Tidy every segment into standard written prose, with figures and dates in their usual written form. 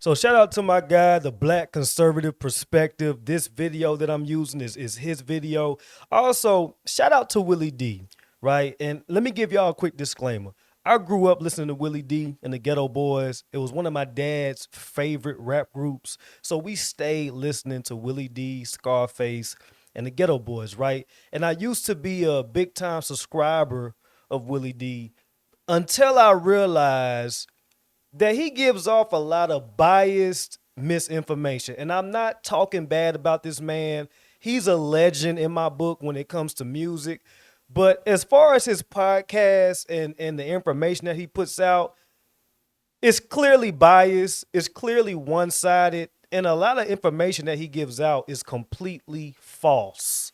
So shout out to my guy, the Black Conservative Perspective. This video that I'm using is his video. Also, shout out to Willie D, right? And let me give y'all a quick disclaimer. I grew up listening to Willie D and the Ghetto Boys. It was one of my dad's favorite rap groups. So we stayed listening to Willie D, Scarface, and the Ghetto Boys, right? And I used to be a big time subscriber of Willie D until I realized that he gives off a lot of biased misinformation. And I'm not talking bad about this man. He's a legend in my book when it comes to music. But as far as his podcast and the information that he puts out, it's clearly biased, it's clearly one-sided, and a lot of information that he gives out is completely false,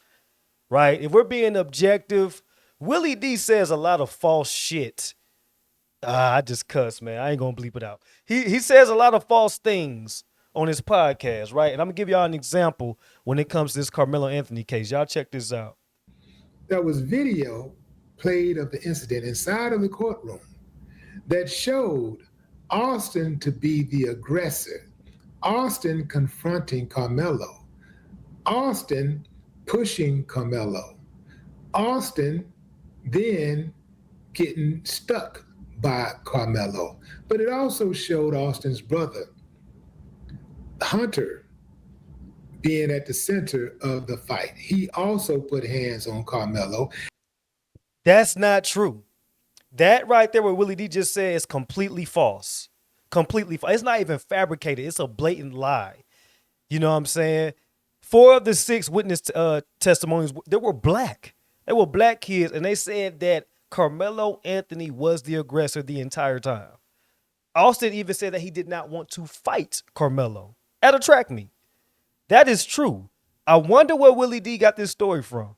right? If we're being objective, Willie D says a lot of false shit. I just cuss, man. I ain't gonna bleep it out. He says a lot of false things on his podcast, right? And I'm gonna give y'all an example when it comes to this Carmelo Anthony case. Y'all check this out. There was video played of the incident inside of the courtroom that showed Austin to be the aggressor, Austin confronting Carmelo, Austin pushing Carmelo, Austin then getting stuck by Carmelo. But it also showed Austin's brother, Hunter, being at the center of the fight. He also put hands on Carmelo. That's not true. That right there, what Willie D just said, is completely false. Completely false. It's not even fabricated. It's a blatant lie. You know what I'm saying? 4 of the 6 witness testimonies, they were black. They were black kids, and they said that Carmelo Anthony was the aggressor the entire time. Austin even said that he did not want to fight Carmelo at a track meet. That is true. I wonder where Willie D got this story from.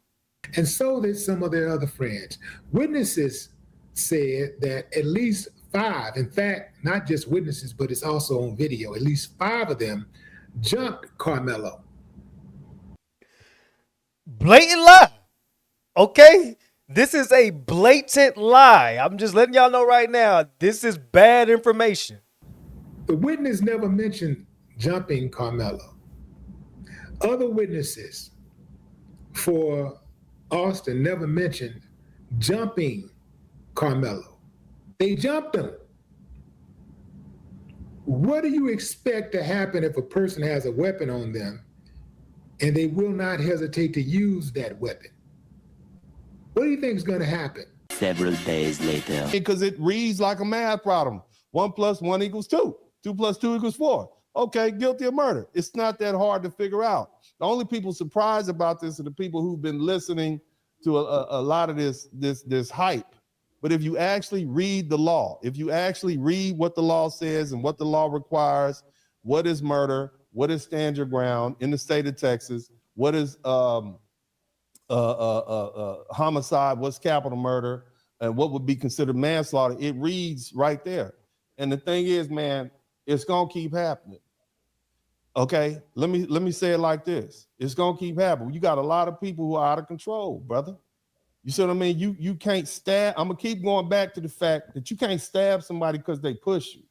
And so did some of their other friends. Witnesses said that at least 5, in fact, not just witnesses, but it's also on video, at least 5 of them jumped Carmelo. Blatant lie. Okay? This is a blatant lie. I'm just letting y'all know right now, this is bad information. The witness never mentioned jumping Carmelo. Other witnesses for Austin never mentioned jumping Carmelo. They jumped him. What do you expect to happen if a person has a weapon on them and they will not hesitate to use that weapon? What do you think is going to happen? Several days later. Because it reads like a math problem. 1 + 1 = 2. 2 + 2 = 4. Okay, guilty of murder. It's not that hard to figure out. The only people surprised about this are the people who've been listening to a lot of this hype. But if you actually read the law, if you actually read what the law says and what the law requires, what is murder, what is stand your ground in the state of Texas, what is homicide, what's capital murder, and what would be considered manslaughter, it reads right there. And the thing is, man, it's gonna keep happening. Okay, let me say it like this: it's gonna keep happening. You got a lot of people who are out of control, brother. You see what I mean? You can't stab. I'm gonna keep going back to the fact that you can't stab somebody because they push you,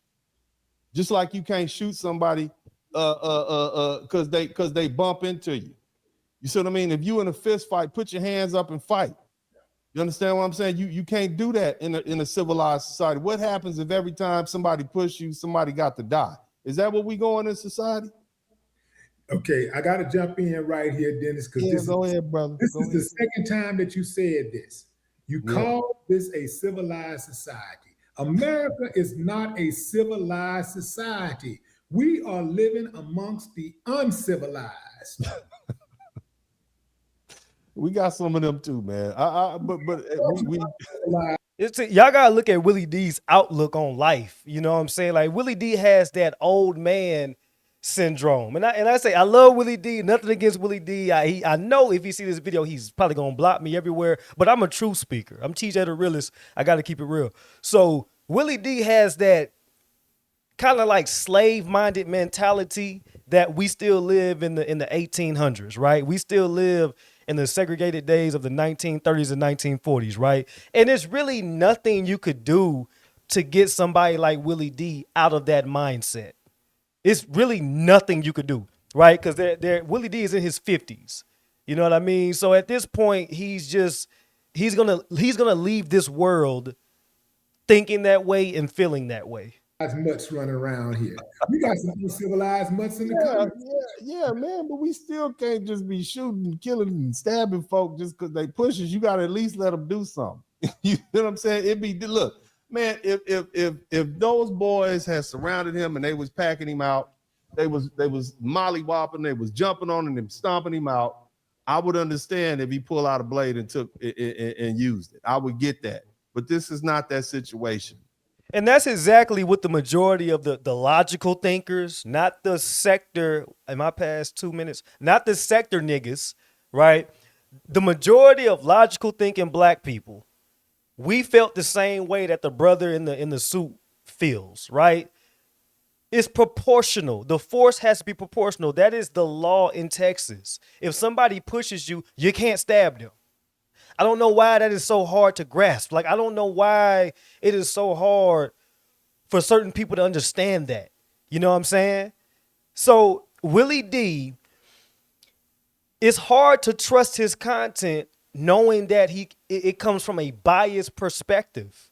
just like you can't shoot somebody because they bump into you. You see what I mean? If you in a fist fight, put your hands up and fight. You understand what I'm saying? You can't do that in a civilized society. What happens if every time somebody push you, somebody got to die? Is that what we going in society? Okay, I got to jump in right here, Dennis, because go ahead, brother. This is the second time that you said this. You call this a civilized society. America is not a civilized society. We are living amongst the uncivilized. We got some of them too, man. Y'all gotta look at Willie D's outlook on life. You know what I'm saying? Like Willie D has that old man syndrome, and I say I love Willie D. Nothing against Willie D. I know if he see this video, he's probably gonna block me everywhere. But I'm a truth speaker. I'm TJ the realist. I got to keep it real. So Willie D has that kind of like slave-minded mentality that we still live in the 1800s, right? We still live in the segregated days of the 1930s and 1940s, right? And there's really nothing you could do to get somebody like Willie D out of that mindset. It's really nothing you could do, right? Because Willie D is in his 50s. You know what I mean? So at this point, he's gonna leave this world thinking that way and feeling that way. As mutts running around here. We got some uncivilized mutts in the Yeah, comments. yeah, man. But we still can't just be shooting, killing, and stabbing folk just because they push us. You got to at least let them do something. You know what I'm saying? Look, man. If those boys had surrounded him and they was packing him out, they was mollywopping, they was jumping on him and stomping him out. I would understand if he pulled out a blade and took it and used it. I would get that. But this is not that situation. And that's exactly what the majority of the logical thinkers, not the sector, in my past 2 minutes, not the sector niggas, right? The majority of logical thinking black people, we felt the same way that the brother in the suit feels, right? It's proportional. The force has to be proportional. That is the law in Texas. If somebody pushes you, you can't stab them. I don't know why that is so hard to grasp. Like, I don't know why it is so hard for certain people to understand that. You know what I'm saying? So Willie D, it's hard to trust his content knowing that it comes from a biased perspective.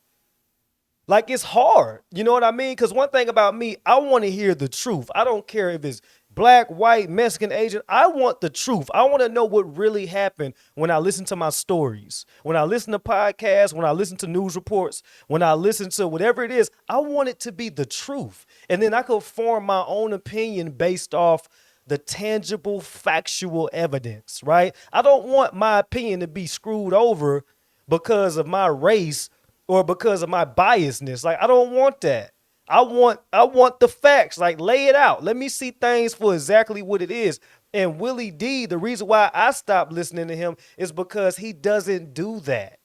Like, it's hard. You know what I mean? Because one thing about me, I want to hear the truth. I don't care if it's black, white, Mexican, Asian. I want the truth. I want to know what really happened when I listen to my stories, when I listen to podcasts, when I listen to news reports, when I listen to whatever it is. I want it to be the truth. And then I could form my own opinion based off the tangible, factual evidence, right? I don't want my opinion to be screwed over because of my race or because of my biasness. Like, I don't want that. I want the facts. Like, lay it out. Let me see things for exactly what it is. And Willie D, the reason why I stopped listening to him is because he doesn't do that.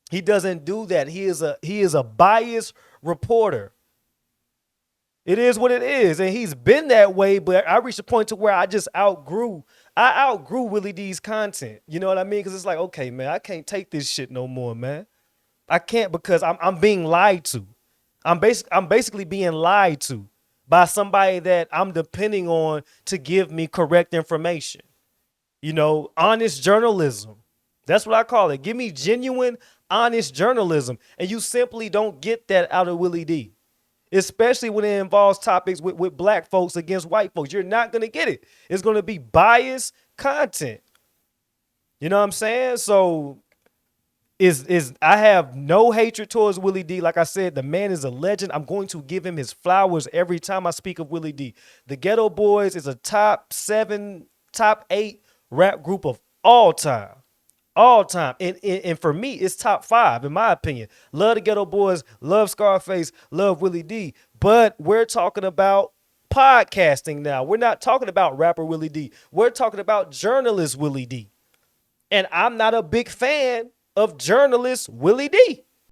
He doesn't do that. He is a biased reporter. It is what it is. And he's been that way, but I reached a point to where I outgrew Willie D's content. You know what I mean? Because it's like, okay, man, I can't take this shit no more, man. I can't, because I'm being lied to. I'm basically being lied to by somebody that I'm depending on to give me correct information. You know, honest journalism. That's what I call it. Give me genuine, honest journalism. And you simply don't get that out of Willie D, especially when it involves topics with black folks against white folks. You're not going to get it. It's going to be biased content. You know what I'm saying? So I have no hatred towards Willie D. Like I said, the man is a legend. I'm going to give him his flowers every time I speak of Willie D. The Ghetto Boys is a top 7, top 8 rap group of all time. All time. And for me, it's top 5, in my opinion. Love the Ghetto Boys, love Scarface, love Willie D. But we're talking about podcasting now. We're not talking about rapper Willie D. We're talking about journalist Willie D. And I'm not a big fan of journalist Willie D.